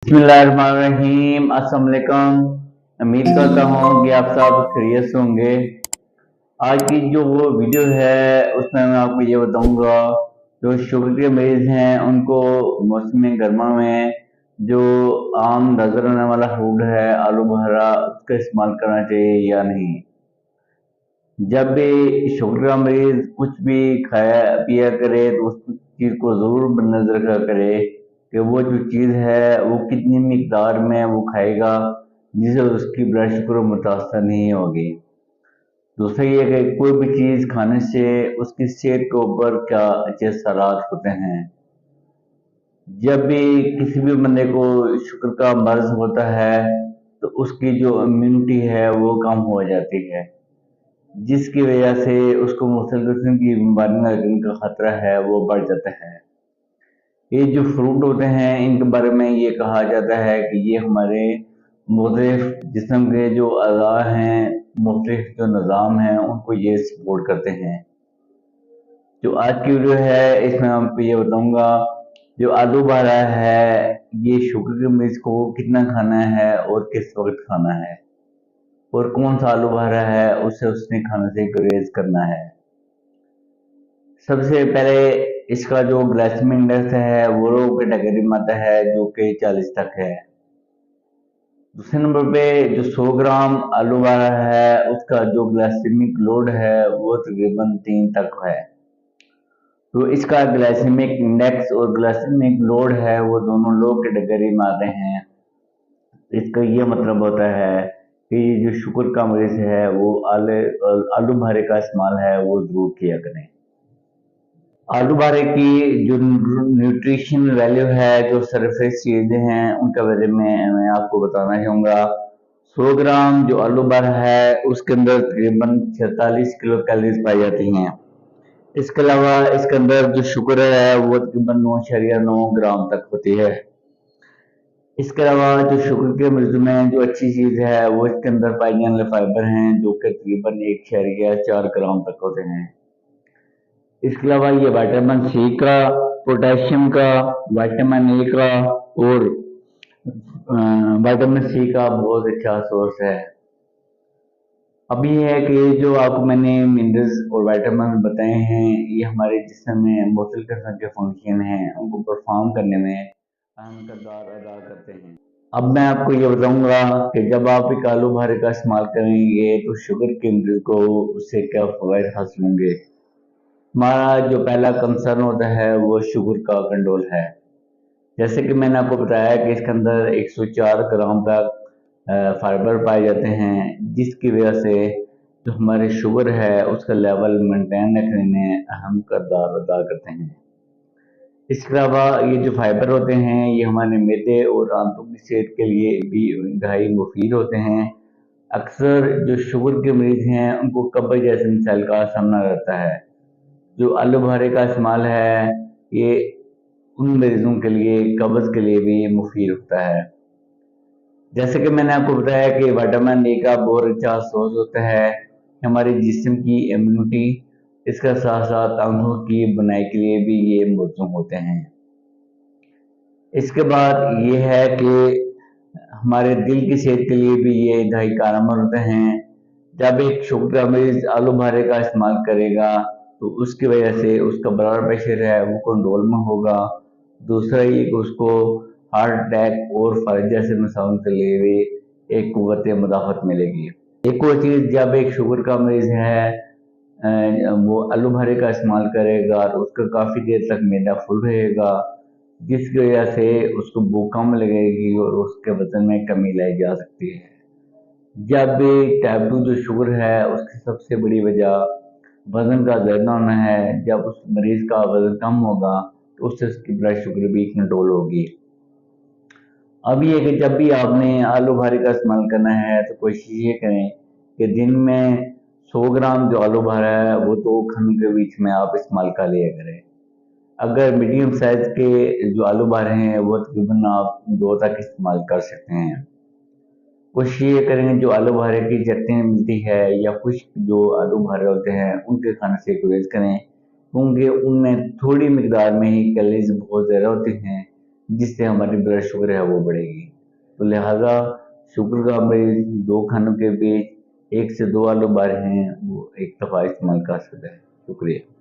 बिस्मिल्लाहिर्रहमानिर्रहीम। अस्सलाम वालेकुम। उम्मीद करता हूँ कि आप सब खैरियत से होंगे। आज की जो वो वीडियो है उसमें मैं आपको ये बताऊंगा, जो शुगर के मरीज हैं उनको मौसम गर्मा में जो आम नजर आने वाला फूड है आलू बुखारा, उसका इस्तेमाल करना चाहिए या नहीं। जब भी शुगर का मरीज कुछ भी खाया पिया करे तो उस चीज को जरूर नजर रखा करे कि वो जो चीज है वो कितनी मिकदार में वो खाएगा, जिससे उसकी ब्लड शुगर मुतासर नहीं होगी। दूसरा ये कि कोई भी चीज खाने से उसकी सेहत के ऊपर क्या अच्छे असरात होते हैं। जब भी किसी भी बंदे को शुगर का मर्ज होता है तो उसकी जो इम्यूनिटी है वो कम हो जाती है, जिसकी वजह से उसको मुख्तलिफ किस्म की बीमारियां लगने का खतरा है वो बढ़ जाता है। ये जो फ्रूट होते हैं इनके बारे में ये कहा जाता है कि ये हमारे मुख्तलिफ जिस्म के जो अज़ा हैं, मुख्तलिफ जो निज़ाम हैं उनको ये सपोर्ट करते हैं। जो आज की वीडियो है इसमें आपको ये बताऊंगा, जो आलू बुखारा है ये शुगर के मरीज को कितना खाना है और किस वक्त खाना है, और कौन सा आलू बुखारा है उसे उसने खाने से गुरेज करना है। सबसे पहले इसका जो ग्लाइसेमिक इंडेक्स है वो लो कैटेगरी में आता है, जो कि 40 तक है। दूसरे नंबर पे जो 100 ग्राम आलू बुखारा है उसका जो ग्लाइसेमिक लोड है वो तकरीबन 3 तक है। तो इसका ग्लाइसेमिक इंडेक्स और ग्लाइसेमिक लोड है वो दोनों लो कैटेगरी में आते हैं। इसका ये मतलब होता है कि ये जो शुगर का मरीज है वो आलू बुखारे का इस्तेमाल है वो जरूर किया करें। आलू बुखारे की जो न्यूट्रिशन वैल्यू है, जो सरफेस चीजें हैं उनके बारे में मैं आपको बताना चाहूंगा। 100 ग्राम जो आलू बुखारा है उसके अंदर तकरीबन 46 किलो कैलोरीज पाई जाती हैं। इसके अलावा इसके अंदर जो शुगर है वो तकरीबन 9.9 ग्राम तक होती है। इसके अलावा जो शुगर के मरीजों में जो अच्छी चीज है वो इसके अंदर पाई जाने वाले फाइबर हैं, जो कि तकरीबन 1.4 ग्राम तक होते हैं। इसके अलावा ये विटामिन सी का, पोटेशियम का, विटामिन ए का और विटामिन सी का बहुत अच्छा सोर्स है। अब ये है कि जो आपको मैंने मिनरल्स और विटामिन बताए हैं ये हमारे जिस्म में मुख्तलिफ किस्म के फंक्शन हैं उनको परफॉर्म करने में अहम किरदार अदा करते हैं। अब मैं आपको ये बताऊंगा कि जब आप एक आलू बुखारे का इस्तेमाल करेंगे तो शुगर के मरीज को उससे क्या फायदे हासिल होंगे। हमारा जो पहला कंसर्न होता है वो शुगर का कंट्रोल है। जैसे कि मैंने आपको बताया कि इसके अंदर 104 ग्राम तक फाइबर पाए जाते हैं, जिसकी वजह से जो हमारे शुगर है उसका लेवल मेंटेन रखने में अहम किरदार अदा करते हैं। इसके अलावा ये जो फाइबर होते हैं ये हमारे मैदे और आंतों की सेहत के लिए भी इंतहाई मुफीद होते हैं। अक्सर जो शुगर के मरीज हैं उनको कब्ज जैसे मसाइल का सामना रहता है। जो आलू बुखारे का इस्तेमाल है ये उन मरीजों के लिए कब्ज के लिए भी मुफीद होता है। जैसे कि मैंने आपको बताया कि विटामिन ए का बहुत अच्छा सोर्स होता है हमारे जिस्म की इम्यूनिटी, इसका साथ साथ आंखों की बनाई के लिए भी ये मौजूद होते हैं। इसके बाद ये है कि हमारे दिल की सेहत के लिए भी ये इंतहाई कारगर होते हैं। जब एक शुगर का मरीज आलू बुखारे का इस्तेमाल करेगा तो उसकी वजह से उसका ब्लड प्रेशर है वो कंट्रोल में होगा। दूसरा ये कि उसको हार्ट अटैक और फर्ज जैसे मसाइल के लिए भी एक कुव्वत मुदाफ़त मिलेगी। एक और चीज़, जब एक शुगर का मरीज है वो आलू बुखारे का इस्तेमाल करेगा तो उसका काफ़ी देर तक मैदा फुल रहेगा, जिसकी वजह से उसको भूख कम लगेगी और उसके वजन में कमी लाई जा सकती है। जब भी टाइप 2 जो शुगर है उसकी सबसे बड़ी वजह वजन का ज़्यादा होना है। जब उस मरीज का वजन कम होगा तो उससे उसकी ब्लड शुगर भी कंट्रोल होगी। अब ये कि जब भी आपने आलू बुखारे का इस्तेमाल करना है तो कोशिश ये करें कि दिन में 100 ग्राम जो आलू बुखारा है वो 2 खानों के बीच में आप इस्तेमाल कर लिया करें। अगर मीडियम साइज के जो आलू बुखारे हैं वो तकरीबन आप 2 तक इस्तेमाल कर सकते हैं। कोशिश ये करेंगे जो आलू बुखारे की चटनी मिलती है या कुछ जो आलू बुखारे होते हैं उनके खाने से गुरेज करें, क्योंकि उनमें थोड़ी मिकदार में ही कैलोरीज बहुत ज़्यादा होती हैं, जिससे हमारी ब्लड शुगर है वो बढ़ेगी। तो लिहाजा शुगर का हमें 2 खानों के बीच 1 से 2 आलू बारे हैं वो एक दफ़ा इस्तेमाल कर सकते हैं। शुक्रिया।